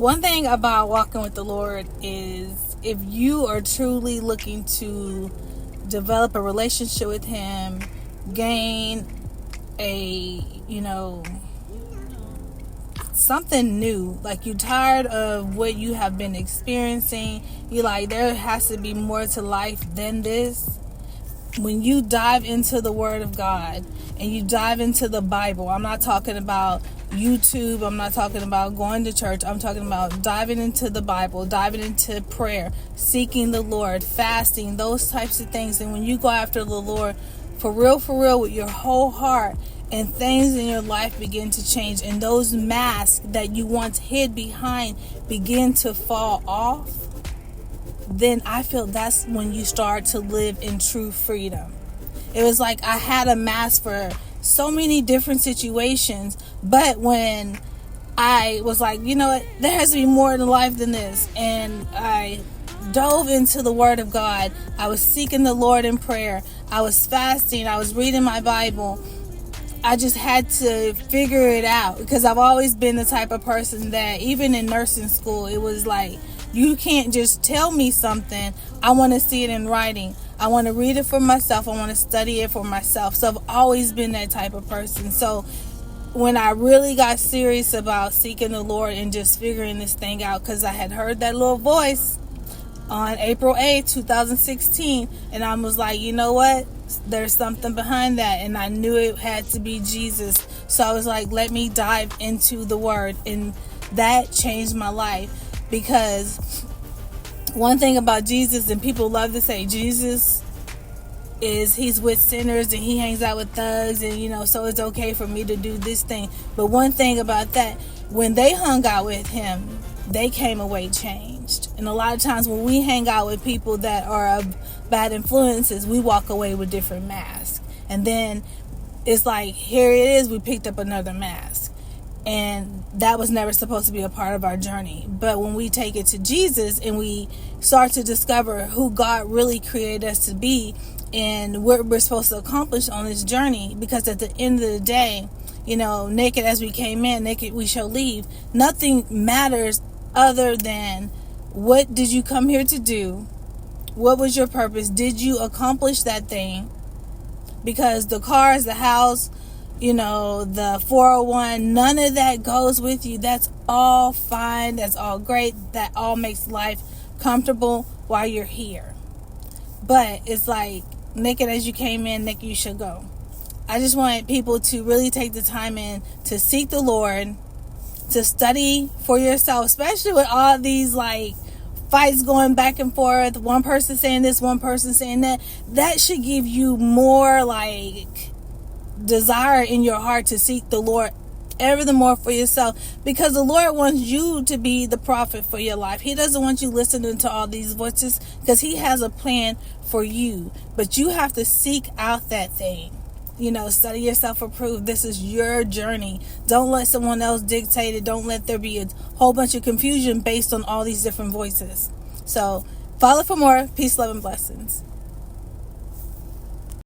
One thing about walking with the Lord is if you are truly looking to develop a relationship with Him, gain a, something new, like you tired of what you have been experiencing, you like there has to be more to life than this. When you dive into the Word of God and you dive into the Bible, I'm not talking about YouTube, I'm not talking about going to church, I'm talking about diving into the Bible, diving into prayer, seeking the Lord, fasting, those types of things. And when you go after the Lord for real with your whole heart, and things in your life begin to change, and those masks that you once hid behind begin to fall off, then I feel that's when you start to live in true freedom. It was like I had a mask for so many different situations, but when I was like, you know what, there has to be more to life than this, and I dove into the Word of God, I was seeking the Lord in prayer, I was fasting, I was reading my Bible. I just had to figure it out, because I've always been the type of person that even in nursing school, it was like, you can't just tell me something. I want to see it in writing. I want to read it for myself. I want to study it for myself. So I've always been that type of person. So when I really got serious about seeking the Lord and just figuring this thing out, because I had heard that little voice on April 8th, 2016, and I was like, you know what? There's something behind that, and I knew it had to be Jesus. So I was like, let me dive into the Word, and that changed my life. Because one thing about Jesus, and people love to say Jesus is he's with sinners and he hangs out with thugs, and so it's okay for me to do this thing. But one thing about that, when they hung out with him, they came away changed. And a lot of times when we hang out with people that are of bad influences, we walk away with different masks. And then it's like, here it is, we picked up another mask. And that was never supposed to be a part of our journey. But when we take it to Jesus and we start to discover who God really created us to be and what we're supposed to accomplish on this journey, because at the end of the day, naked as we came in, naked we shall leave. Nothing matters other than, what did you come here to do? What was your purpose? Did you accomplish that thing? Because the cars, the house, the 401, none of that goes with you. That's all fine. That's all great. That all makes life comfortable while you're here. But it's like, naked as you came in, naked you should go. I just want people to really take the time in to seek the Lord, to study for yourself, especially with all these fights going back and forth, one person saying this, one person saying that. That should give you more desire in your heart to seek the Lord ever the more for yourself, because the Lord wants you to be the prophet for your life. He doesn't want you listening to all these voices, because he has a plan for you, but you have to seek out that thing. Study yourself approved. This is your journey. Don't let someone else dictate it. Don't let there be a whole bunch of confusion based on all these different voices. So follow for more. Peace, love, and blessings.